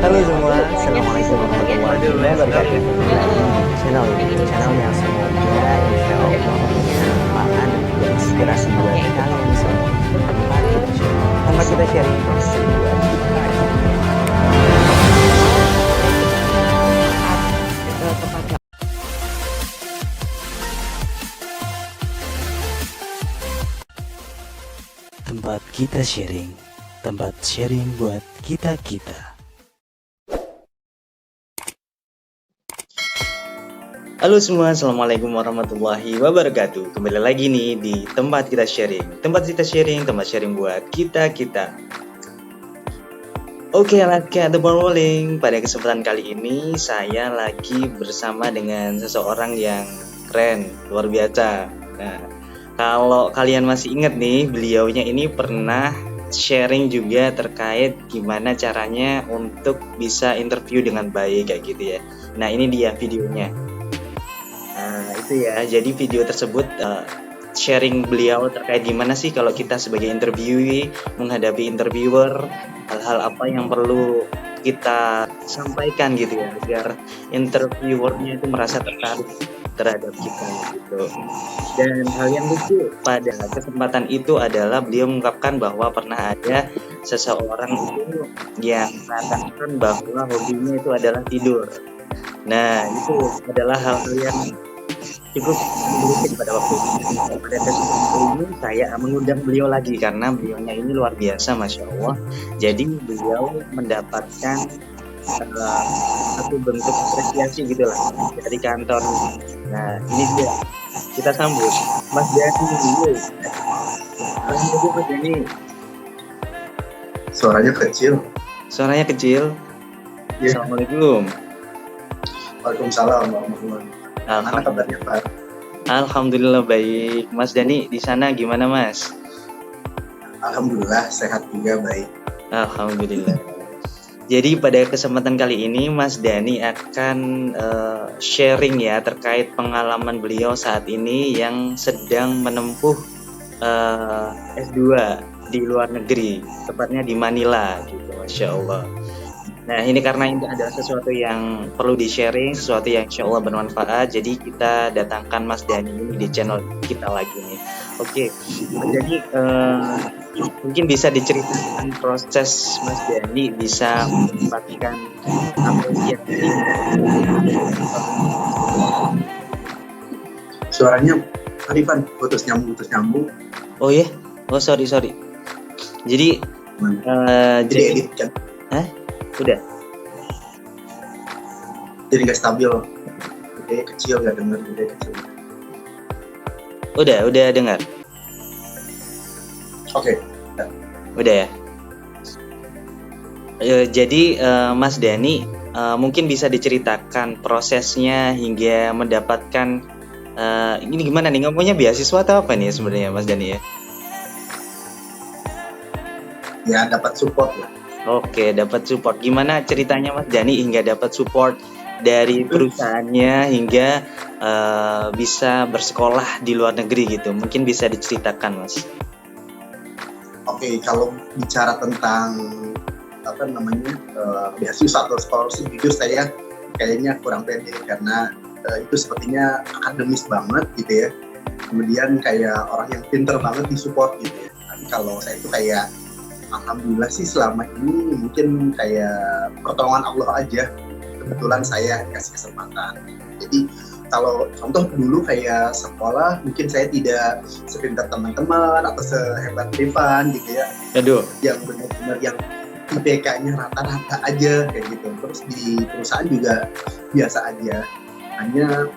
Halo semua, assalamualaikum warahmatullahi wabarakatuh. Channel yang semoga insya Allah bermanfaat dan juga inspirasi buat kalian semua. Tempat kita sharing proses buat tempat kita sharing, tempat sharing buat kita-kita. Halo semua, assalamualaikum warahmatullahi wabarakatuh. Kembali lagi nih di tempat kita sharing, tempat sharing buat kita-kita. Oke, let's get the ball rolling. Pada kesempatan kali ini saya lagi bersama dengan seseorang yang keren, luar biasa. Nah, kalau kalian masih ingat nih, beliaunya ini pernah sharing juga terkait gimana caranya untuk bisa interview dengan baik kayak gitu ya. Nah, ini dia videonya. Nah, itu ya. Jadi video tersebut sharing beliau terkait gimana sih kalau kita sebagai interviewee menghadapi interviewer, hal-hal apa yang perlu kita sampaikan gitu ya, agar interviewernya itu merasa tertarik terhadap kita gitu. Dan hal yang lucu pada kesempatan itu adalah beliau mengungkapkan bahwa pernah ada seseorang itu yang mengatakan bahwa hobinya itu adalah tidur. Nah, itu adalah hal-hal yang cukup menarik pada waktu itu. Pada kesempatan ini saya mengundang beliau lagi karena beliaunya ini luar biasa, masya Allah. Jadi beliau mendapatkan satu bentuk apresiasi gitu lah dari kantor. Nah, ini dia, kita sambut Mas Dani dulu. Assalamualaikum Mas Dani. Suaranya kecil. Suaranya kecil. Yeah. Assalamualaikum. Waalaikumsalam warahmatullahi wabarakatuh. Mana kabarnya Pak? Alhamdulillah baik. Mas Dani di sana gimana Mas? Alhamdulillah sehat juga, baik. Alhamdulillah. Jadi pada kesempatan kali ini Mas Dani akan sharing ya terkait pengalaman beliau saat ini yang sedang menempuh S2 di luar negeri, tepatnya di Manila gitu, masya Allah. Nah, ini karena ini adalah sesuatu yang perlu di-sharing, sesuatu yang insya Allah bermanfaat. Jadi kita datangkan Mas Dani ini di channel kita lagi nih. Oke, Mas Dani mungkin bisa diceritakan proses Mas Dani bisa mendapatkan apresiasi. Suaranya Arifan putus nyambung. Oh ya? Oh sorry. Jadi jadi edit kan? Hah? Udah? Jadi nggak stabil. Gede kecil nggak dengar, gede kecil. Udah dengar. Oke. Udah ya. Jadi Mas Dani mungkin bisa diceritakan prosesnya hingga mendapatkan ini gimana nih, ngomongnya beasiswa atau apa nih sebenarnya Mas Dani ya? Ya dapat support lah. Oke, dapat support. Gimana ceritanya Mas Dani hingga dapat support dari perusahaannya hingga bisa bersekolah di luar negeri gitu? Mungkin bisa diceritakan, Mas. Oke, kalau bicara tentang beasiswa atau scholarship, jujur saya kayaknya kurang pede karena itu sepertinya akademis banget gitu ya. Kemudian kayak orang yang pinter banget disupport gitu ya. Tapi kalau saya itu kayak alhamdulillah sih selama ini mungkin kayak pertolongan Allah aja. Kebetulan saya dikasih kesempatan. Jadi kalau contoh dulu kayak sekolah mungkin saya tidak sepintar teman-teman atau sehebat Rifan gitu ya. Aduh. Yang benar-benar yang IPK-nya rata-rata aja kayak gitu. Terus di perusahaan juga biasa aja. Hanya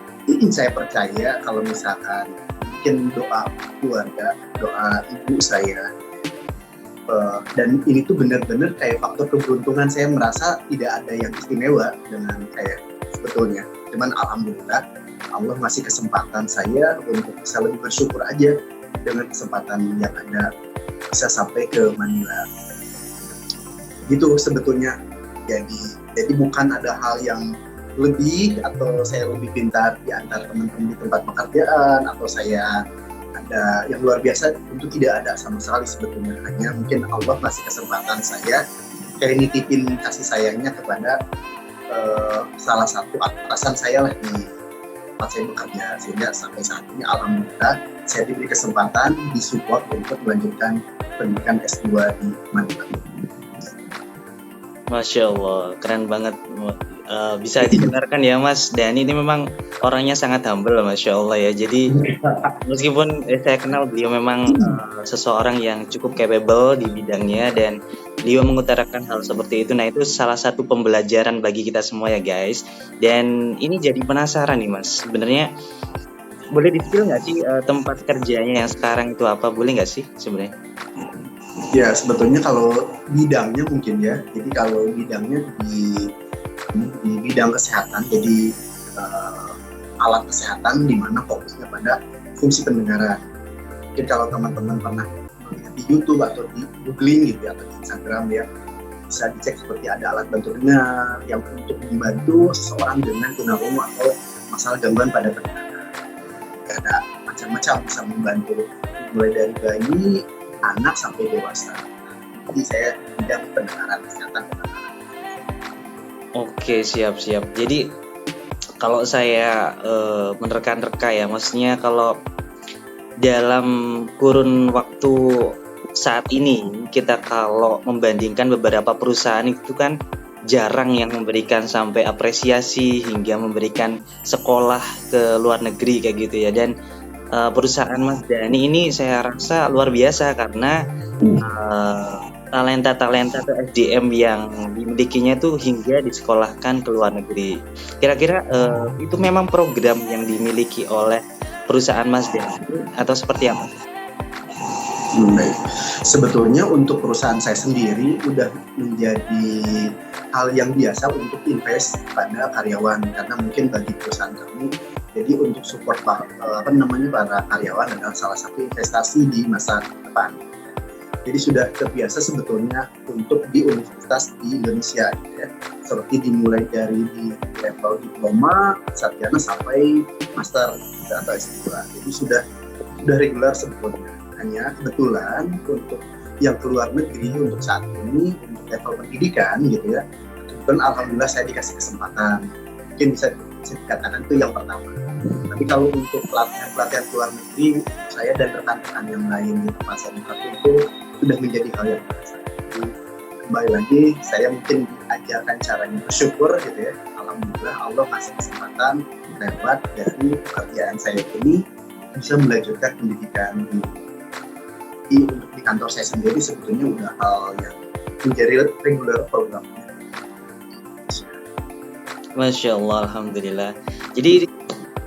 saya percaya kalau misalkan mungkin doa keluarga, doa ibu saya, dan ini tuh benar-benar kayak faktor keberuntungan. Saya merasa tidak ada yang istimewa dengan saya sebetulnya. Cuman alhamdulillah Allah masih kesempatan saya untuk bisa lebih bersyukur aja dengan kesempatan yang ada bisa sampai ke Manila. Gitu sebetulnya. Jadi bukan ada hal yang lebih atau saya lebih pintar di antara teman-teman di tempat pekerjaan atau saya ada yang luar biasa, tentu tidak ada sama sekali sebetulnya. Hanya mungkin Allah kasih kesempatan saya kayak nitipin kasih sayangnya kepada salah satu atasan saya lah di tempat saya bekerja, sehingga sampai saat ini alhamdulillah saya diberi kesempatan disupport untuk melanjutkan pendidikan S2 di Manila. Masya Allah, keren banget. Bisa didengarkan ya Mas Dani ini memang orangnya sangat humble, Masya Allah ya. Jadi meskipun saya kenal beliau memang seseorang yang cukup capable di bidangnya dan beliau mengutarakan hal seperti itu. Nah itu salah satu pembelajaran bagi kita semua ya guys. Dan ini jadi penasaran nih Mas, sebenarnya boleh di-spill nggak sih tempat kerjanya yang sekarang itu apa? Boleh nggak sih sebenarnya? Ya sebetulnya kalau bidangnya mungkin ya, jadi kalau bidangnya di bidang kesehatan, jadi alat kesehatan di mana fokusnya pada fungsi pendengaran. Mungkin kalau teman-teman pernah melihat di YouTube atau di googling gitu ya, atau di Instagram ya, bisa dicek seperti ada alat bantu dengar yang untuk membantu seseorang dengan tunarungu atau masalah gangguan pada pendengaran. Ada macam-macam, bisa membantu mulai dari bayi, anak sampai dewasa. Jadi saya bidang pendengaran, kesehatan pendengaran. Oke, siap. Jadi kalau saya menerka-nerka ya, maksudnya kalau dalam kurun waktu saat ini kita kalau membandingkan beberapa perusahaan itu kan jarang yang memberikan sampai apresiasi hingga memberikan sekolah ke luar negeri kayak gitu ya. Dan perusahaan Mas Dani ini saya rasa luar biasa karena talenta-talenta atau SDM yang dimilikinya tuh hingga disekolahkan ke luar negeri. Kira-kira itu memang program yang dimiliki oleh perusahaan Mas Dani atau seperti apa? Baik. Sebetulnya untuk perusahaan saya sendiri udah menjadi hal yang biasa untuk invest pada karyawan, karena mungkin bagi perusahaan kami jadi untuk support para karyawan adalah salah satu investasi di masa depan. Jadi sudah terbiasa sebetulnya untuk di universitas di Indonesia gitu ya. Seperti dimulai dari di level diploma, sarjana sampai master atau S2. Jadi sudah reguler sebetulnya. Hanya kebetulan untuk yang keluar negeri untuk saat ini untuk level pendidikan gitu ya. Kebetulan alhamdulillah saya dikasih kesempatan. Mungkin bisa dikatakan itu yang pertama. Tapi kalau untuk pelatihan keluar negeri, saya dan rekan-rekan yang lain di tempat saya bekerja itu sudah menjadi hal yang biasa. Jadi kembali lagi, saya mungkin diajarkan caranya bersyukur gitu ya. Alhamdulillah Allah kasih kesempatan lewat dari pekerjaan saya ini bisa melanjutkan pendidikan untuk di kantor saya sendiri sebetulnya udah hal yang menjadi regular programnya. Masya Allah, alhamdulillah. Jadi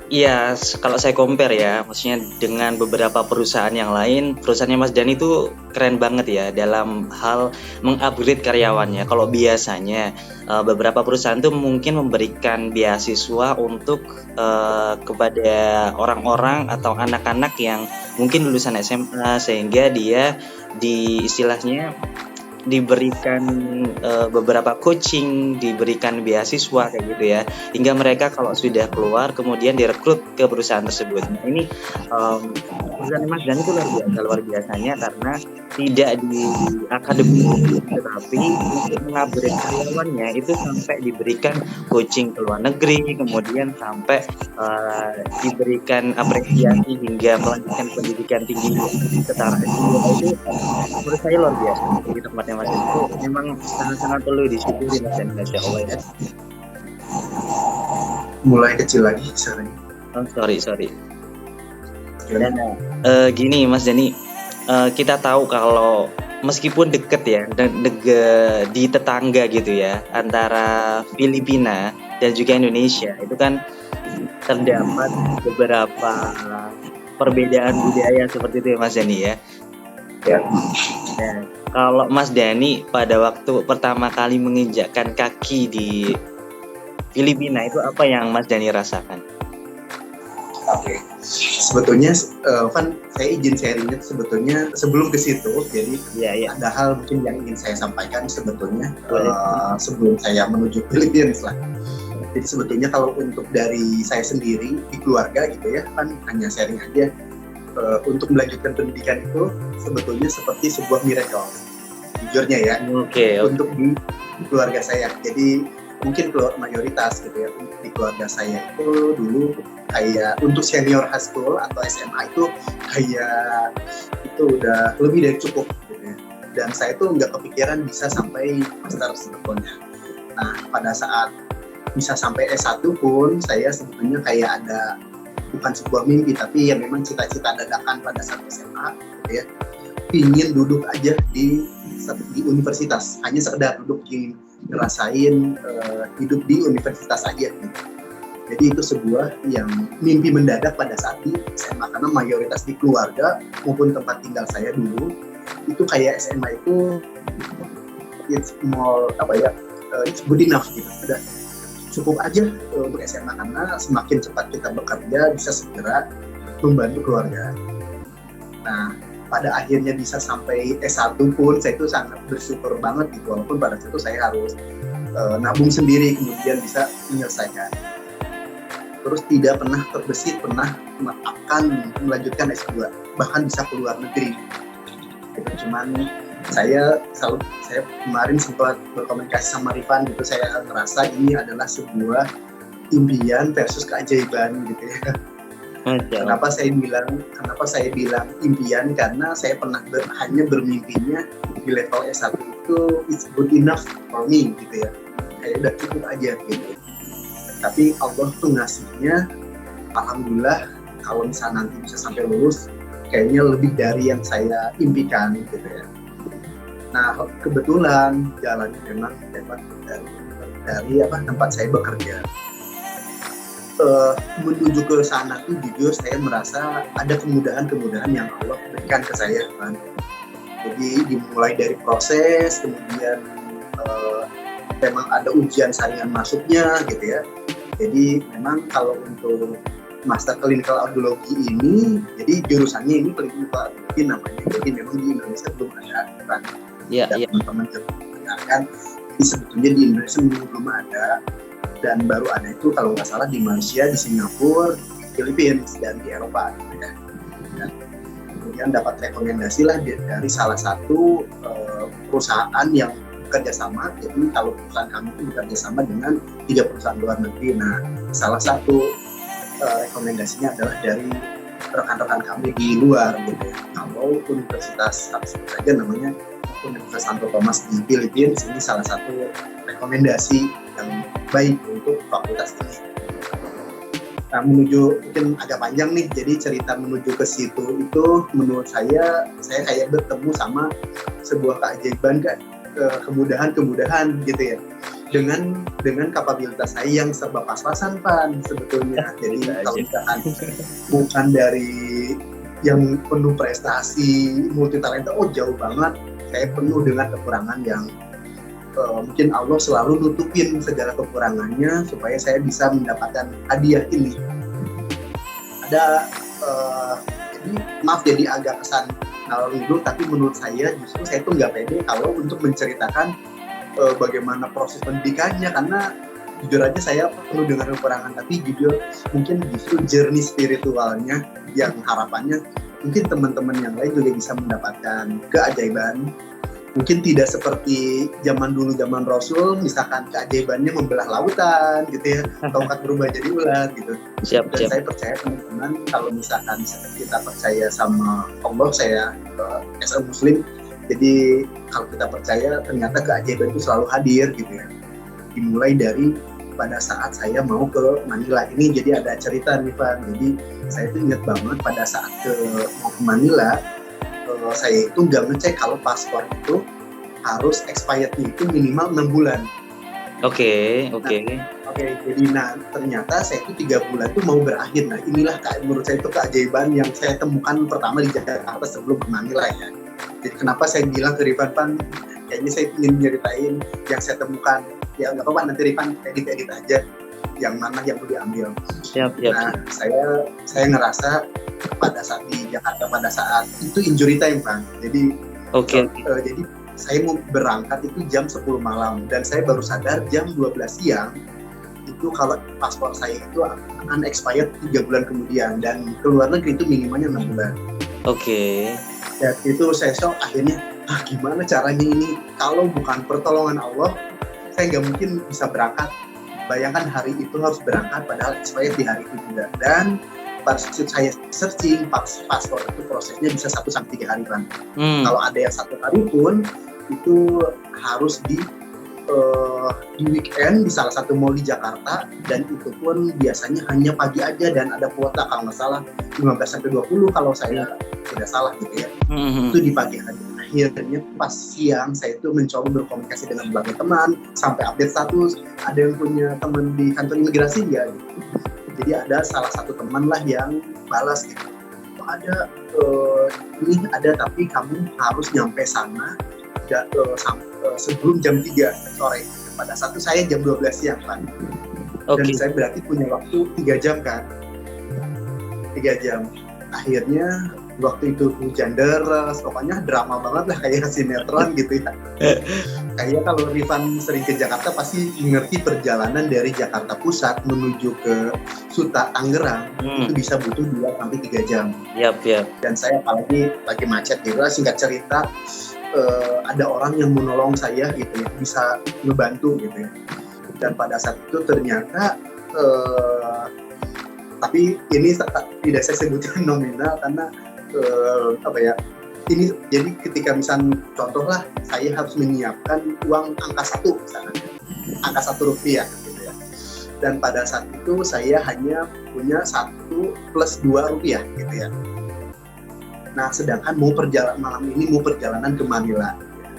ya kalau saya compare ya, maksudnya dengan beberapa perusahaan yang lain, perusahaannya Mas Dani itu keren banget ya dalam hal mengupgrade karyawannya. Kalau biasanya beberapa perusahaan tuh mungkin memberikan beasiswa untuk kepada orang-orang atau anak-anak yang mungkin lulusan SMA sehingga dia istilahnya diberikan beberapa coaching, diberikan beasiswa kayak gitu ya, hingga mereka kalau sudah keluar kemudian direkrut ke perusahaan tersebut. Nah ini perusahaan Mas Dani itu luar biasanya karena tidak di akademik, tetapi untuk mengupgrade karyawannya itu sampai diberikan coaching ke luar negeri, kemudian sampai diberikan apresiasi hingga melanjutkan pendidikan tinggi setara S2 itu menurut saya luar biasa di tempatnya Mas Dani itu memang sangat-sangat perlu disyukuri Mas Dani, Masya Allah ya. Mulai kecil lagi sorry. Dan gini Mas Dani, kita tahu kalau meskipun deket ya di tetangga gitu ya antara Filipina dan juga Indonesia itu kan terdapat beberapa perbedaan budaya seperti itu ya Mas Dani ya. Ya. Nah, kalau Mas Dani pada waktu pertama kali menginjakkan kaki di Filipina itu apa yang Mas Dani rasakan? Oke. Sebetulnya kan saya izin sharingnya sebetulnya sebelum ke situ, jadi ada hal mungkin yang ingin saya sampaikan sebetulnya sebelum saya menuju Filipina lah. Jadi sebetulnya kalau untuk dari saya sendiri di keluarga gitu ya, kan hanya sharing aja, untuk melanjutkan pendidikan itu sebetulnya seperti sebuah miracle. jujurnya ya, Oke. untuk di keluarga saya. Jadi mungkin mayoritas gitu ya, di keluarga saya itu dulu kayak untuk senior high school atau SMA itu kayak itu udah lebih dari cukup gitu ya. Dan saya tuh nggak kepikiran bisa sampai master sebetulnya. Nah, pada saat bisa sampai S1 pun saya sebetulnya kayak ada bukan sebuah mimpi, tapi ya memang cita-cita dadakan pada saat SMA gitu ya, ingin duduk aja di universitas, hanya sekedar duduk di ngerasain hidup di universitas aja gitu. Jadi itu sebuah yang mimpi mendadak pada saat di SMA, karena mayoritas di keluarga maupun tempat tinggal saya dulu itu kayak SMA itu it's more it's good enough gitu, udah cukup aja untuk SMA, karena semakin cepat kita bekerja bisa segera membantu keluarga. Nah, pada akhirnya bisa sampai S1 pun saya itu sangat bersyukur banget gitu, walaupun pada saat itu saya harus nabung sendiri kemudian bisa menyelesaikan. Terus tidak pernah terbesit pernah akan melanjutkan S2, bahkan bisa keluar negeri. Itu cuman saya kemarin sempat berkomunikasi sama Rifan gitu, saya ngerasa ini adalah sebuah impian versus keajaiban gitu ya. Kenapa saya bilang impian? Karena saya pernah hanya bermimpinya di level S1 itu it's good enough for me gitu ya, kayak udah cukup aja gitu. Tapi Allah tuh ngasihnya, alhamdulillah kalau misalnya nanti bisa sampai lulus, kayaknya lebih dari yang saya impikan gitu ya. Nah, kebetulan jalannya memang dari tempat saya bekerja. Menuju ke sana tuh jujur saya merasa ada kemudahan-kemudahan yang Allah berikan ke saya kan. Jadi dimulai dari proses, kemudian memang ada ujian saringan masuknya gitu ya. Jadi memang kalau untuk Master Clinical Audiology ini, jadi jurusannya ini Clinical Audiology namanya. Jadi memang di Indonesia belum ada kan. Teman-teman dengarkan, jadi sebetulnya di Indonesia belum ada, dan baru ada itu kalau nggak salah di Malaysia, di Singapura, di Filipina, dan di Eropa gitu ya. Dan kemudian dapat rekomendasi lah dari salah satu perusahaan yang kerjasama. Jadi kalau perusahaan kami itu bekerjasama dengan 3 perusahaan luar negeri. Nah, salah satu rekomendasinya adalah dari rekan-rekan kami di luar gitu ya. Kalau universitas sebut saja namanya Universitas Santo Thomas di Filipina, ini salah satu rekomendasi yang baik untuk fakultas ini. Nah, menuju mungkin agak panjang nih, jadi cerita menuju ke situ itu menurut saya kayak bertemu sama sebuah keajaiban, kemudahan gitu ya, dengan kapabilitas saya yang serba pas-pasan Pan sebetulnya. Jadi kalau misalkan bukan dari yang penuh prestasi multi talenta, jauh banget, saya penuh dengan kekurangan yang mungkin Allah selalu nutupin segala kekurangannya supaya saya bisa mendapatkan hadiah ini. Ada jadi maaf jadi agak kesan dulu, tapi menurut saya justru saya tuh nggak pede kalau untuk menceritakan bagaimana proses pendidikannya, karena jujur aja saya penuh dengan kekurangan. Tapi jujur mungkin justru journey spiritualnya yang harapannya mungkin teman-teman yang lain juga bisa mendapatkan keajaiban. Mungkin tidak seperti zaman dulu, zaman Rasul, misalkan keajaibannya membelah lautan gitu ya, tongkat berubah jadi ular gitu. Siap. Saya percaya teman-teman, kalau misalkan kita percaya sama Allah, saya as a Muslim, jadi kalau kita percaya ternyata keajaiban itu selalu hadir gitu ya. Dimulai dari pada saat saya mau ke Manila ini, jadi ada cerita nih Pak. Jadi saya tuh ingat banget pada saat mau ke Manila, saya itu nggak ngecek kalau paspor itu harus expirednya itu minimal 6 bulan. Oke. Jadi ternyata saya itu 3 bulan itu mau berakhir. Nah, inilah menurut saya itu keajaiban yang saya temukan pertama di Jakarta sebelum ke Manila ya. Jadi kenapa saya bilang ke Rifan, Pan, kayaknya saya ingin nyeritain yang saya temukan. Ya nggak apa-apa, nanti Rifan edit aja yang mana yang mau diambil. Siap. Nah, saya ngerasa pada saat di Jakarta pada saat itu injury time Bang. Jadi jadi saya mau berangkat itu jam 10 malam dan saya baru sadar jam 12 siang itu kalau paspor saya itu akan expired 3 bulan kemudian, dan ke luar negeri itu minimalnya 6 bulan. Oke. Dan itu saya shock, akhirnya gimana caranya ini, kalau bukan pertolongan Allah saya nggak mungkin bisa berangkat. Bayangkan hari itu harus berangkat padahal expired di hari itu juga. Dan pas saya searching paspor itu prosesnya bisa 1-3 hari kan. Kalau ada yang 1 hari pun itu harus di weekend di salah satu mall di Jakarta, dan itu pun biasanya hanya pagi aja dan ada kuota kalau nggak salah 15-20 kalau saya tidak salah gitu ya. Itu di pagi hari. Akhirnya pas siang saya itu mencoba berkomunikasi dengan berbagai teman sampai update status. Ada yang punya teman di kantor imigrasi ya gitu. Jadi ada salah satu teman lah yang balas gitu, ada ini ada tapi kamu harus nyampe sana sebelum jam 3 sore. Pada saat itu saya jam 12 siang kan. Dan saya berarti punya waktu 3 jam kan. 3 jam. Akhirnya waktu itu hujan deras, pokoknya drama banget lah kayak sinetron gitu ya. Kayak kalau Rifan sering ke Jakarta pasti ngerti perjalanan dari Jakarta Pusat menuju ke Suta, Tangerang itu bisa butuh 2-3 jam. Yap. Dan saya apalagi lagi macet gitu, singkat cerita ada orang yang menolong saya gitu ya, bisa ngebantu gitu ya. Dan pada saat itu ternyata tapi ini tidak saya sebutkan nominal karena ini jadi ketika misalnya contoh lah saya harus menyiapkan uang angka 1 misalnya, angka 1 rupiah gitu ya. Dan pada saat itu saya hanya punya 1 plus 2 rupiah gitu ya. Nah sedangkan malam ini mau perjalanan ke Manila gitu ya.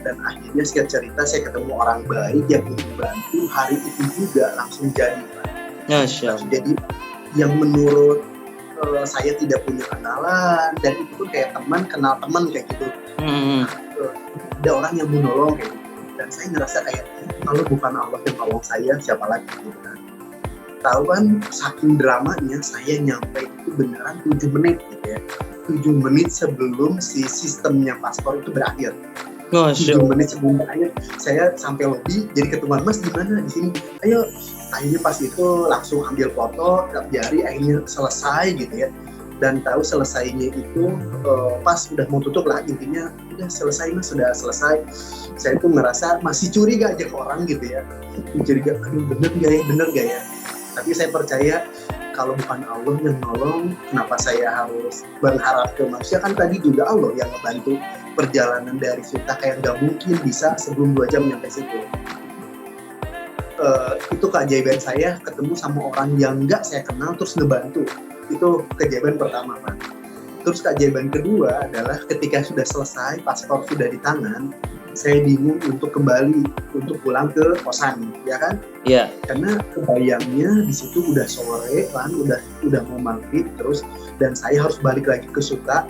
Dan akhirnya singkat cerita saya ketemu orang baik yang membantu, hari itu juga langsung jadi langsung jadi yang menurut saya tidak punya kenalan, dan itu pun kayak teman kenal teman kayak gitu. Ada orang yang menolong kayak gitu, dan saya ngerasa kayak kalau bukan Allah yang nolong saya siapa lagi gitu kan. Tahu kan saking dramanya saya nyampe itu beneran 7 menit gitu ya. 7 menit sebelum si sistemnya paspor itu berakhir. 7 menit sebelum berakhir saya sampai lobby, jadi ketemuan, Mas gimana di sini, ayo. Akhirnya pas itu langsung ambil foto, jari, akhirnya selesai gitu ya. Dan tahu selesainya itu pas udah mau tutup lah, intinya udah selesai Mas, sudah selesai. Saya tuh ngerasa masih curiga aja ke orang gitu ya, curiga, aduh bener gak ya. Tapi saya percaya kalau bukan Allah yang nolong, kenapa saya harus berharap ke manusia? Kan tadi juga Allah yang ngebantu perjalanan dari Suta, kayak gak mungkin bisa sebelum 2 jam nyampe situ. Itu keajaiban saya ketemu sama orang yang nggak saya kenal terus ngebantu. Itu keajaiban pertama Pak. Terus keajaiban kedua adalah ketika sudah selesai, paspor sudah di tangan, saya bingung untuk kembali untuk pulang ke kosan, ya kan? Iya. Karena kebayangnya di situ udah sore kan, udah mau maghrib terus, dan saya harus balik lagi ke Suta.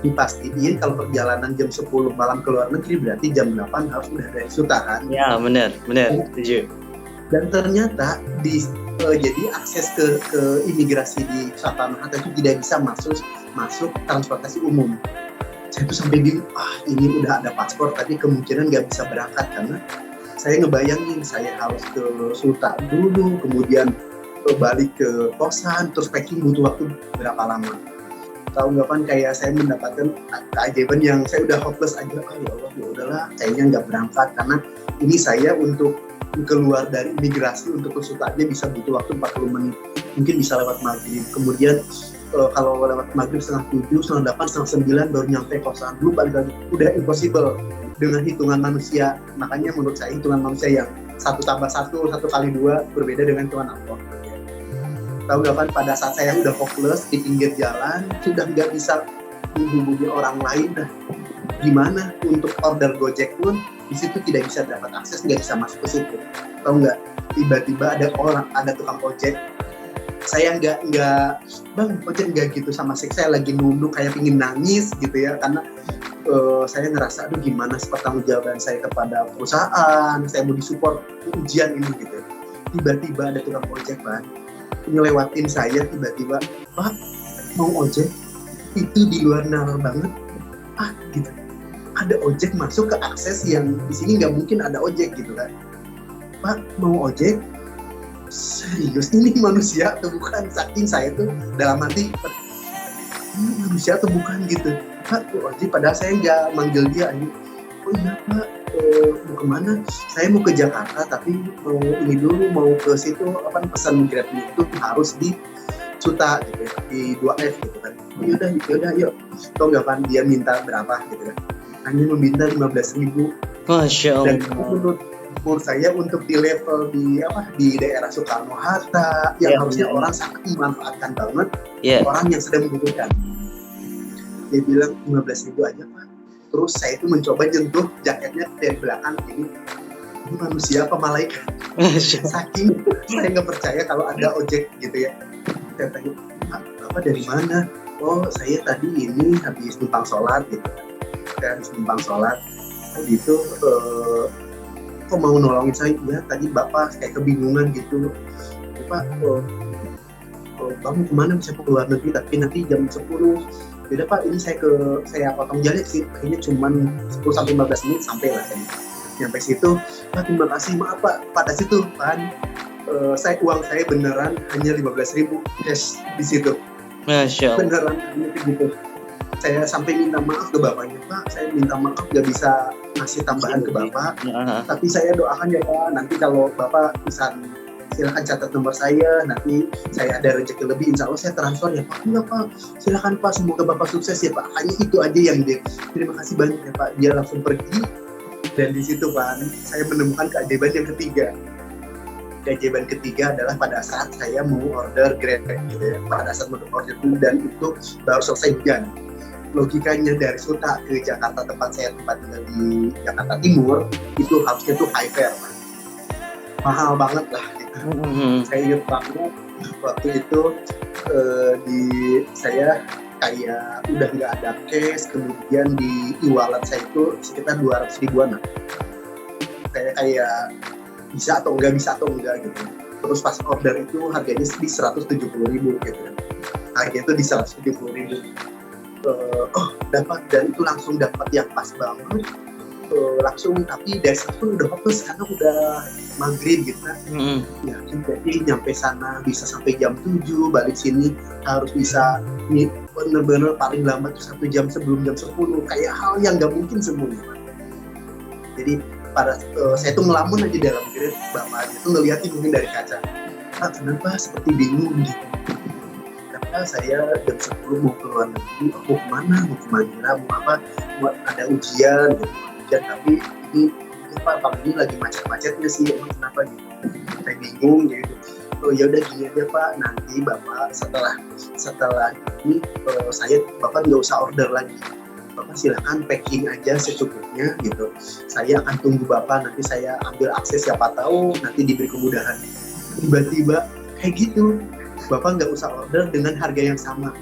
Dipastiin kalau perjalanan jam 10 malam ke luar negeri berarti jam 8 harus udah dari Suta kan? Ya benar, setuju. Dan ternyata jadi akses ke imigrasi di Soekarno Hatta itu tidak bisa masuk transportasi umum. Saya tuh sampai bingung, ini udah ada paspor tapi kemungkinan nggak bisa berangkat, karena saya ngebayangin saya harus ke Suta dulu, kemudian balik ke kosan, terus packing butuh waktu berapa lama. Tahu nggak kan, kayak saya mendapatkan keajaiban yang saya udah hopeless aja, ya Allah ya udahlah kayaknya nggak berangkat, karena ini saya untuk keluar dari imigrasi untuk ke Suta aja bisa butuh waktu 40 menit, mungkin bisa lewat maghrib, kemudian kalau lewat maghrib 7:30, 8:30, 9 baru nyampe kosan, belum balik lagi, udah impossible dengan hitungan manusia. Makanya menurut saya hitungan manusia yang 1 tambah 1, 1 kali 2 berbeda dengan hitungan Allah. Tahu nggak kan, pada saat saya udah hopeless di pinggir jalan, sudah nggak bisa menghubungi orang lain, gimana untuk order Gojek pun di situ tidak bisa dapat akses, nggak bisa masuk ke situ. Tahu nggak, tiba-tiba ada tukang ojek, saya nggak bang ojek nggak gitu sama saya lagi nunduk kayak pingin nangis gitu ya, karena saya ngerasa aduh gimana pertanggungjawaban saya kepada perusahaan, saya mau disupport ujian ini gitu. Tiba-tiba ada tukang ojek Pak ngelewatin saya, tiba-tiba Pak mau ojek, itu di luar nalar banget gitu. Ada ojek masuk ke akses yang di sini nggak mungkin ada ojek gitu kan. Pak mau ojek, serius ini manusia atau bukan? Saking saya tuh dalam hati ini manusia atau bukan gitu. Pak, wajib padahal saya nggak manggil dia ini. Oh iya Pak, mau kemana? Saya mau ke Jakarta tapi mau ini dulu, mau ke situ apa pesan Grabnya itu harus di Suta gitu ya, di 2F gitu kan. Oh, yaudah yuk. Tau nggak kan dia minta berapa gitu kan? Hanya meminta 15.000. Masya Dan Allah. menurut saya untuk di level di daerah Soekarno Hatta yang harusnya orang sangat memanfaatkan banget, orang yang sedang membutuhkan. Dia bilang 15.000 aja Pak. Terus saya itu mencoba jentuh jaketnya dari belakang ini manusia apa malaikat. Saking saya nggak percaya kalau ada ojek gitu ya. Saya tanya, Pak, Bapak dari mana? Oh, saya tadi ini habis numpang sholat gitu. Saya habis numpang sholat. Gitu, kok mau nolongin saya? Ya, tadi Bapak kayak kebingungan gitu. Pak, Bapak mau kemana? Bisa ke luar negeri, tapi nanti jam 10. Yaudah Pak, ini saya potong jalan sih, kayaknya cuma 10-15 menit sampai lah saya. Nyampe situ, Pak terima kasih, maaf Pak, pada situ kan uang saya beneran hanya 15.000 cash di situ. Masya Allah. Beneran gitu. Saya sampai minta maaf ke bapaknya, Pak, saya minta maaf gak bisa ngasih tambahan ke Bapak, tapi saya doakan ya Pak, nanti kalau Bapak bisa silakan catat nomor saya, nanti saya ada rezeki lebih, insya Allah saya transfer ya Pak. Enggak Pak, silakan Pak, semoga Bapak sukses ya Pak. Hanya itu aja yang dia. Terima kasih banyak ya Pak. Dia langsung pergi, dan di situ kan saya menemukan keajaiban yang ketiga. Keajaiban ketiga adalah pada saat saya mau order Grab gitu ya. Pada saat mau order itu, dan itu baru selesai hujan. Logikanya dari Suta ke Jakarta, tempat tinggal di Jakarta Timur, itu harusnya tuh high fare Pak. Mahal banget lah gitu. Saya ingat banget waktu itu saya kayak udah nggak ada cash, kemudian di e-wallet saya itu sekitar 200 ribuan lah. Saya kayak bisa atau enggak gitu. Terus pas order itu harganya di 170.000 gitu kan. Harganya itu di 170.000. Dapat, dan itu langsung dapat yang pas banget. Langsung, tapi dari situ udah fokus karena udah maghrib gitu kan. Ya, jadi nyampe sana bisa sampai jam 7, balik sini harus bisa nih bener-bener paling lambat 1 jam sebelum jam 10, kayak hal yang nggak mungkin semuanya. Jadi saya tuh ngelamun aja dalam diri, bapaknya tuh ngeliatin mungkin dari kaca, Pak kenapa seperti bingung gitu. Karena saya jam 10 mau ke luar negeri, mau kemana, mau ke Manila, mau apa, mau ada ujian gitu. Tapi ini Pak ini lagi macet-macetnya sih, emang kenapa gitu. Saya bingung gitu. Oh ya udah gini aja Pak, nanti Bapak setelah ini Bapak nggak usah order lagi. Bapak silakan packing aja secukupnya gitu. Saya akan tunggu Bapak, nanti saya ambil akses, siapa tahu nanti diberi kemudahan. Tiba-tiba kayak gitu, Bapak nggak usah order dengan harga yang sama.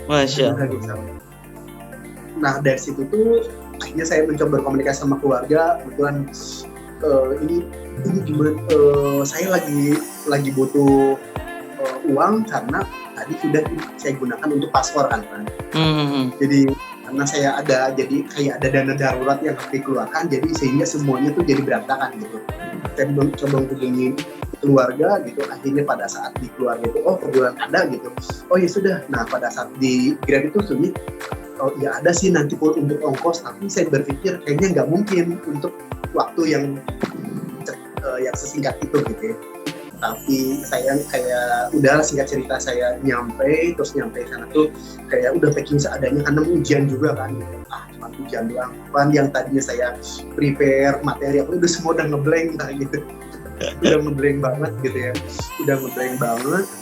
Masya Allah. Nah dari situ tuh akhirnya saya mencoba berkomunikasi sama keluarga. Kebetulan ini gimana? Saya lagi butuh uang karena tadi sudah saya gunakan untuk paspor kan. Jadi karena saya jadi kayak ada dana darurat yang harus dikeluarkan, jadi sehingga semuanya tuh jadi berantakan gitu. Saya coba hubungi keluarga gitu, akhirnya pada saat di keluarga itu kebetulan ada gitu. Oh ya sudah. Nah pada saat di Grab itu sulit. Oh ya ada sih nanti pun untuk ongkos, tapi saya berpikir kayaknya nggak mungkin untuk waktu yang sesingkat itu gitu ya. Tapi saya kayak udah singkat cerita, saya nyampe sana tuh kayak udah packing seadanya karena ujian juga kan gitu. Cuma ujian doang. Kan yang tadinya saya prepare materi aku udah semua udah ngeblank gitu. Udah ngeblank banget gitu ya.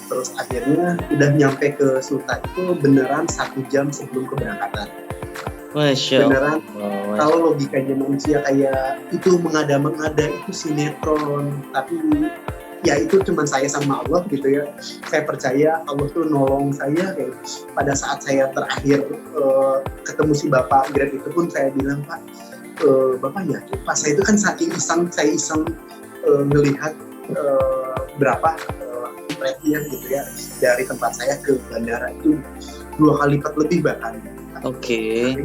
Terus akhirnya udah nyampe ke Suta itu beneran 1 jam sebelum keberangkatan. Masya Allah. Beneran. Kalau logikanya manusia kayak itu mengada-mengada itu sinetron, tapi ya itu cuma saya sama Allah gitu ya. Saya percaya Allah tuh nolong saya kayak pada saat saya terakhir ketemu si Bapak Grab itu pun saya bilang, Pak, Bapak ya, pas saya itu kan saking saya iseng melihat berapa rate-nya gitu ya dari tempat saya ke bandara itu 2 kali lipat lebih bahkan. Oke.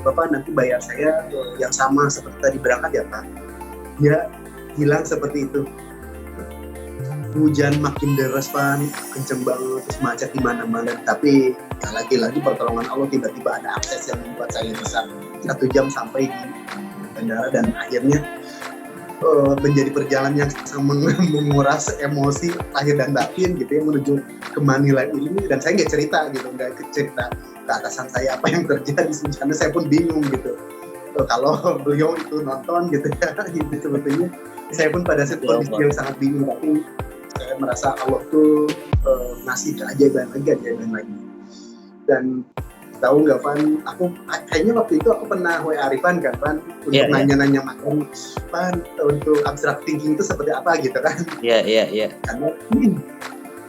Bapak nanti bayar saya yang sama seperti tadi berangkat ya Pak. Ya bilang seperti itu. hujan makin deras kan, kenceng banget, terus macet di mana-mana. Tapi ya lagi-lagi pertolongan Allah, tiba-tiba ada akses yang membuat saya bisa 1 jam sampai di bandara, dan akhirnya menjadi perjalanan yang sangat menguras emosi lahir dan batin gitu ya, menuju ke Manila ini. Dan saya nggak cerita gitu, nggak cerita ke atasan saya apa yang terjadi karena saya pun bingung gitu. Kalau beliau itu nonton gitu ya, gitu sebetulnya saya pun pada saat kondisi yang sangat bingung, tapi saya merasa Allah tuh ngasih keajaiban lagi. Dan tahu nggak Van, aku kayaknya waktu itu aku pernah WA Arifan kan Van, untuk nanya-nanya makan Van, untuk abstract thinking itu seperti apa gitu kan. Iya. Karena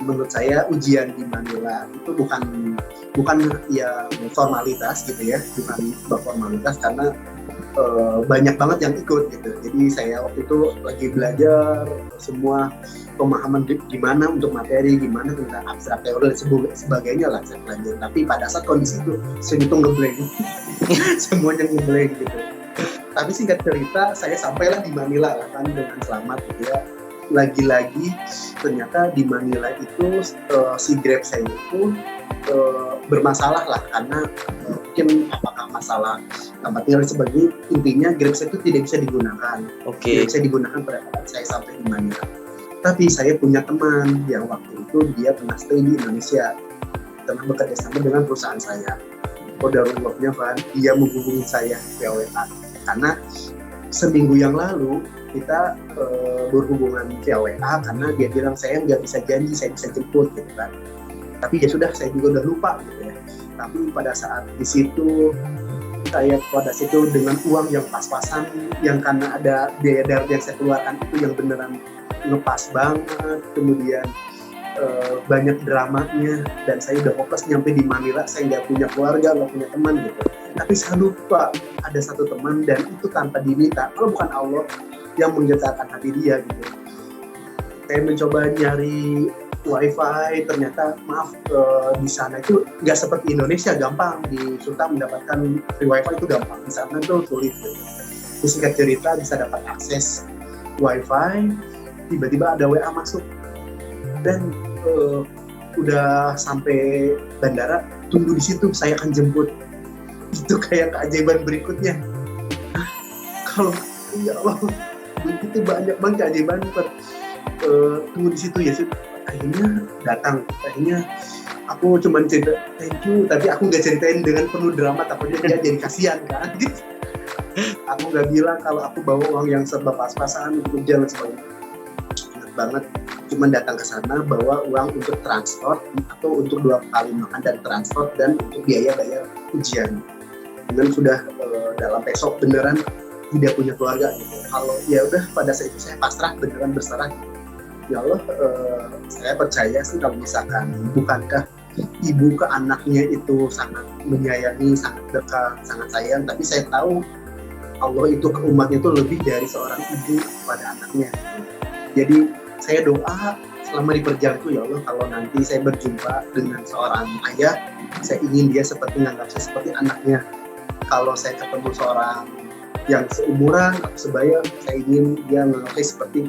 menurut saya ujian di Manila itu bukan ya formalitas gitu ya, bukan formalitas, karena banyak banget yang ikut gitu. Jadi saya waktu itu lagi belajar semua pemahaman gimana untuk materi, gimana tentang abstrak teori dan sebagainya lah saya pelajari. Tapi pada saat kondisi itu saya itu ngeblank, semuanya ngeblank gitu. Tapi singkat cerita saya sampailah di Manila lah kan dengan selamat gitu ya. Lagi-lagi ternyata di Manila itu si Grab saya itu bermasalah lah, karena mungkin apakah masalah tempat tinggal sebagainya, intinya Grab saya itu tidak bisa digunakan. Tidak bisa digunakan pada saat saya sampai di Manila. Tapi saya punya teman yang waktu itu dia pernah stay di Indonesia, pernah bekerja sama dengan perusahaan saya. Qadarullah Van, dia menghubungi saya via WA, karena seminggu yang lalu kita berhubungan via WA, karena dia bilang saya nggak bisa janji saya bisa jemput gitu kan. Tapi ya sudah, saya juga udah lupa gitu ya. Tapi pada saat di situ saya dengan uang yang pas-pasan, yang karena ada biaya darat yang saya keluarkan itu yang beneran ngepas banget, kemudian banyak dramanya, dan saya udah fokus nyampe di Manila, saya nggak punya keluarga, nggak punya teman gitu. Tapi saya lupa ada satu teman, dan itu tanpa diminta, kalau bukan Allah yang menggetarkan hati dia gitu. Saya mencoba nyari wifi, ternyata di sana itu nggak seperti Indonesia gampang, di Sultan mendapatkan free wifi itu gampang, di sana tuh sulit gitu. Di singkat cerita bisa dapat akses wifi, tiba-tiba ada WA masuk, dan udah sampai bandara, tunggu di situ, saya akan jemput. Itu kayak keajaiban berikutnya. Kalau ya Allah, begitu banyak banget keajaiban, tunggu di situ ya. Akhirnya datang, akhirnya aku cuma cerita thank you, tapi aku nggak ceritain dengan penuh drama, takutnya dia jadi kasihan kan. Aku nggak bilang kalau aku bawa uang yang serba pas-pasan untuk jalan sebagainya. Ingat banget, cuma datang ke sana bawa uang untuk transport atau untuk 2 kali makan dan transport, dan untuk biaya bayar ujian. Dan sudah dalam besok beneran tidak punya keluarga gitu. Kalau ya udah, pada saat itu saya pasrah, beneran berserah. Ya Allah, saya percaya sih kalau misalkan bukankah ibu ke anaknya itu sangat menyayangi, sangat dekat, sangat sayang, tapi saya tahu Allah itu ke umatnya itu lebih dari seorang ibu pada anaknya. Jadi saya doa selama di perjalanan itu, ya Allah, kalau nanti saya berjumpa dengan seorang ayah, saya ingin dia seperti menganggap saya seperti anaknya. Kalau saya ketemu seorang yang seumuran atau sebaya, saya ingin dia menganggap saya seperti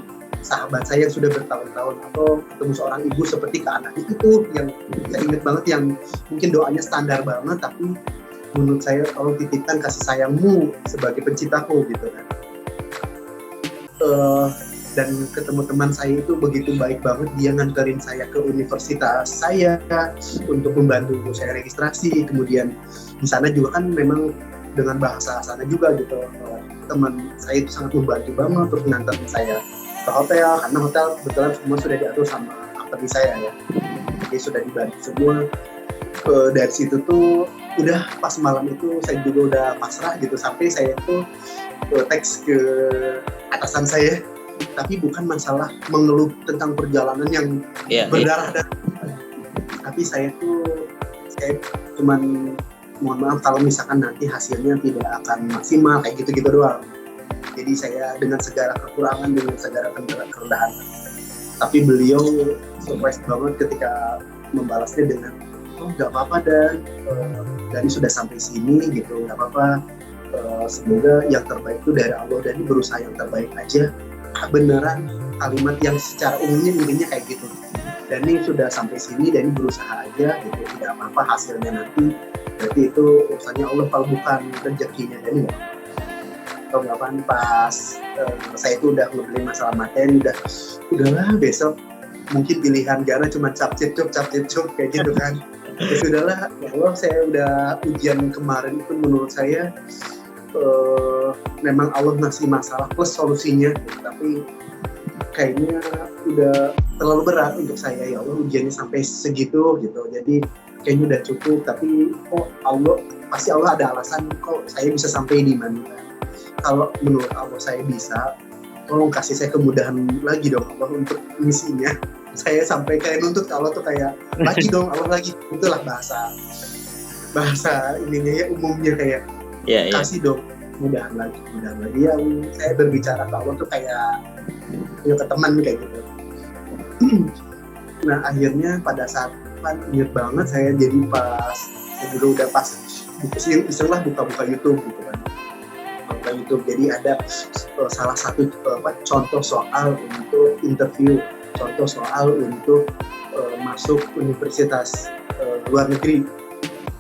sahabat saya yang sudah bertahun-tahun, atau ketemu seorang ibu seperti ke anaknya. Itu yang saya ingat banget, yang mungkin doanya standar banget, tapi menurut saya tolong titipkan kasih sayangmu sebagai penciptaku gitu kan. Dan ketemu teman saya itu begitu baik banget, dia nganterin saya ke universitas saya untuk membantu saya registrasi. Kemudian di sana juga kan memang dengan bahasa sana juga gitu, teman saya itu sangat membantu banget, terus nganterin saya ke hotel, karena hotel kebetulan semua sudah diatur sama company saya ya, jadi sudah dibantu semua. Dari situ tuh udah pas malam itu saya juga udah pasrah gitu, sampai saya tuh teks ke atasan saya, tapi bukan masalah mengeluh tentang perjalanan yang berdarah-darah, tapi saya cuman mohon maaf kalau misalkan nanti hasilnya tidak akan maksimal, kayak gitu-gitu doang. Jadi saya dengan segala kekurangan, dengan segala kerendahan, tapi beliau surprise banget ketika membalasnya dengan nggak apa-apa, dan Dani sudah sampai sini gitu, nggak apa-apa, semoga yang terbaik itu dari Allah, Dani berusaha yang terbaik aja. Beneran kalimat yang secara umumnya intinya kayak gitu. Dan ini sudah sampai sini, dan ini berusaha aja gitu, tidak apa-apa hasilnya nanti. Berarti itu urusannya Allah, kalau bukan rezekinya. Jadi nggak, atau nggak apa, pas saya itu udah ngebeli masalah materi, udahlah besok mungkin pilihan gara cuma cap cip cup kayak gitu kan. Ya sudahlah, ya Allah, saya udah ujian kemarin itu menurut saya memang Allah ngasih masalah plus solusinya gitu. Tapi kayaknya udah terlalu berat untuk saya, ya Allah, ujiannya sampai segitu gitu. Jadi kayaknya udah cukup, tapi pasti Allah ada alasan kok saya bisa sampai di mana. Kalau menurut Allah saya bisa, tolong kasih saya kemudahan lagi dong Allah untuk misinya. Saya sampai kayak nuntut Allah tuh kayak lagi dong Allah lagi. Itulah bahasa ininya ya, umumnya kayak kasih dong mudahan lagi. Yang saya berbicara ke Allah tuh kayak punya ke teman kayak gitu. Nah akhirnya pada saat inget banget saya, jadi pas saya dulu udah pas iseng lah buka YouTube gitu kan, buka YouTube. Jadi ada salah satu contoh soal untuk interview, contoh soal untuk masuk universitas luar negeri,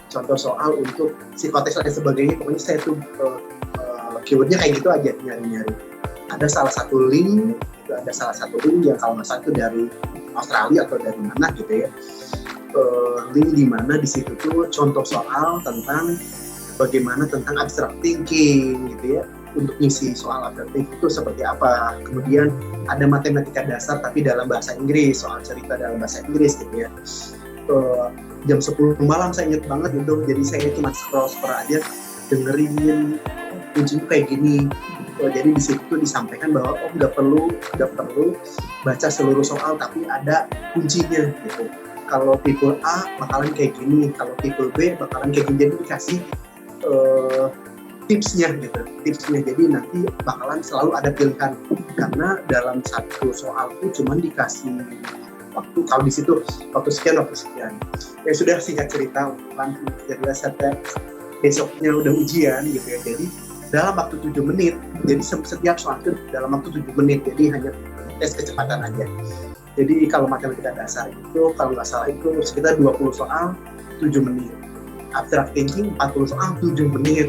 contoh soal untuk psikotes dan sebagainya. Pokoknya saya tuh keywordnya kayak gitu aja, nyari-nyari. Ada salah satu link yang kalau nggak salah itu dari Australia atau dari mana gitu ya, link di mana di situ tuh contoh soal tentang bagaimana tentang abstract thinking gitu ya, untuk ngisi soal abstraktif itu seperti apa. Kemudian ada matematika dasar tapi dalam bahasa Inggris, soal cerita dalam bahasa Inggris gitu ya. Jam 10 malam saya ingat banget itu, jadi saya cuma scroll aja dengerin kuncinya kayak gini. Jadi di situ disampaikan bahwa nggak perlu baca seluruh soal, tapi ada kuncinya gitu. Kalau tipe A bakalan kayak gini, kalau tipe B bakalan kayak gini. Jadi dikasih tipsnya. Jadi nanti bakalan selalu ada pilihan, karena dalam satu soal itu cuma dikasih waktu, kalau di situ waktu sekian. Ya sudah, singkat cerita, jadi besoknya udah ujian gitu ya. Jadi dalam waktu 7 menit, jadi setiap soal itu dalam waktu 7 menit, jadi hanya tes kecepatan aja. Jadi kalau matematika dasar itu kalau nggak salah itu sekitar 20 soal 7 menit, abstract thinking 40 soal 7 menit,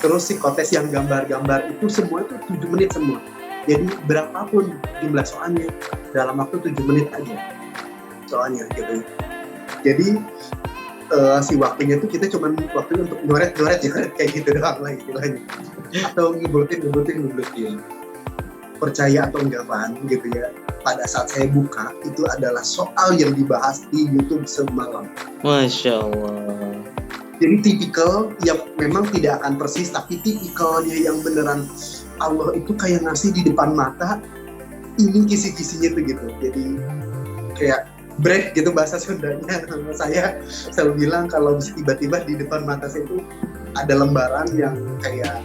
terus psikotes yang gambar-gambar itu semua itu 7 menit semua. Jadi berapapun jumlah soalnya dalam waktu 7 menit aja soalnya gitu. Jadi si waktunya itu kita cuma waktu untuk nyoret kayak gitu doang lah istilahnya, atau ngeblutin. Percaya atau enggak Van gitu ya, pada saat saya buka itu adalah soal yang dibahas di YouTube semalam. Masya Allah. Jadi tipikal yang memang tidak akan persis, tapi tipikalnya yang beneran Allah itu kayak ngasih di depan mata, ini kisi-kisinya tuh gitu. Jadi kayak break gitu bahasa Sundanya. Saya selalu bilang kalau tiba-tiba di depan mata saya itu ada lembaran yang kayak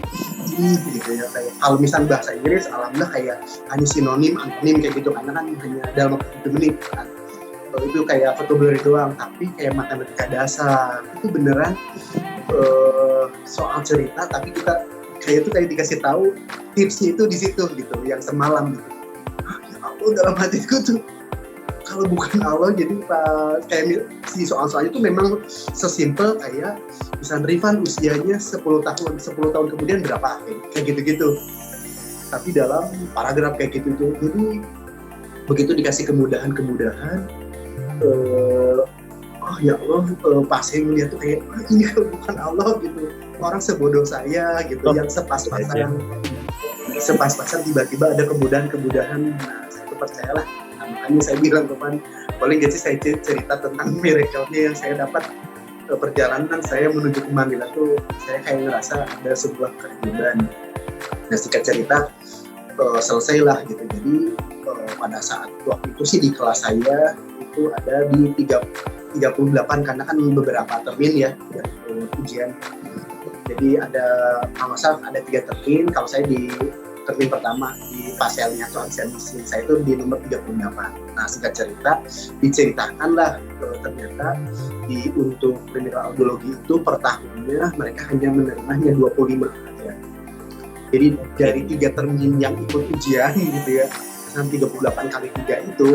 ini gitu ya, kayak kalau misalnya bahasa Inggris alhamdulillah kayak hanya sinonim, antonim kayak gitu, karena kan hanya dalam waktu 7 menit kan. Kalau itu kayak vocabulary doang, tapi kayak matematika dasar itu beneran soal cerita, tapi kita kayak dikasih tahu tipsnya itu di situ gitu, yang semalam gitu. Ya Allah, dalam hatiku tuh kalau bukan Allah, jadi kayak si soal-soalnya itu memang sesimpel kayak misalnya Rifan usianya 10 tahun kemudian berapa, kayak gitu-gitu, tapi dalam paragraf kayak gitu tuh. Jadi begitu dikasih kemudahan, ya Allah, pas saya ngeliat tuh kayak ini kalau bukan Allah gitu, orang sebodoh saya gitu, yang sepas-pasan tiba-tiba ada kemudahan. Nah saya tuh percayalah. Nah, makanya saya bilang teman, boleh gak sih saya cerita tentang miracle-nya yang saya dapat perjalanan saya menuju ke Manila tuh. Saya kayak ngerasa ada sebuah keajaiban. Nah singkat cerita selesailah gitu. Jadi pada saat waktu itu sih di kelas saya itu ada di 38, karena kan beberapa termin ya ujian. Jadi ada ada 3 termin. Kalau saya di termin pertama di paselnya atau admisi saya itu di nomor 38. Nah singkat cerita diceritakanlah ternyata untuk kriminal audiologi itu per tahunnya mereka hanya menerimanya 25 aja. Jadi dari 3 termin yang ikut ujian gitu ya, Nah 38 kali 3 itu,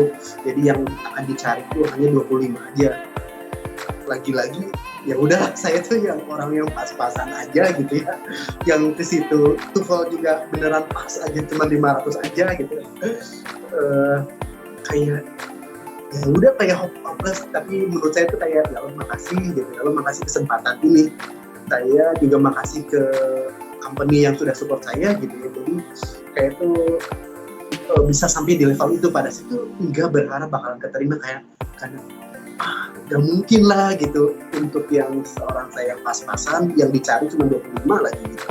jadi yang akan dicari itu hanya 25 aja. Lagi-lagi ya udah, saya tuh yang orang yang pas-pasan aja gitu ya, yang ke situ TOEFL juga beneran pas aja, cuma 500 aja gitu. Kayak ya udah kayak hopeless, tapi menurut saya itu kayak ya Allah makasih gitu, ya Allah makasih kesempatan ini. Saya juga makasih ke company yang sudah support saya gitu ya. Jadi kayak tuh bisa sampai di level itu. Pada situ enggak berharap bakalan keterima, kayak karena gak mungkin lah gitu, untuk yang seorang saya yang pas-pasan yang dicari cuma 25 lagi gitu.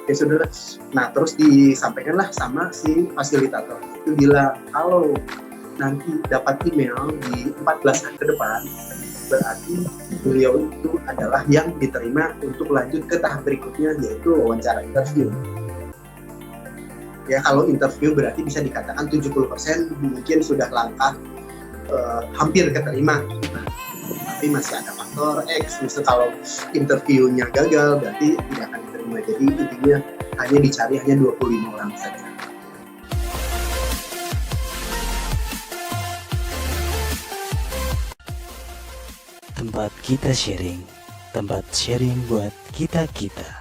Ya saudara, nah terus disampaikanlah sama si fasilitator, itu bilang kalau nanti dapat email di 14 hari ke depan, berarti beliau itu adalah yang diterima untuk lanjut ke tahap berikutnya, yaitu wawancara interview. Ya kalau interview berarti bisa dikatakan 70% mungkin sudah langkah hampir keterima. Nah, tapi masih ada faktor X, misal kalau interviewnya gagal berarti tidak akan diterima. Jadi intinya hanya dicari hanya 25 orang saja. Tempat kita sharing, tempat sharing buat kita-kita.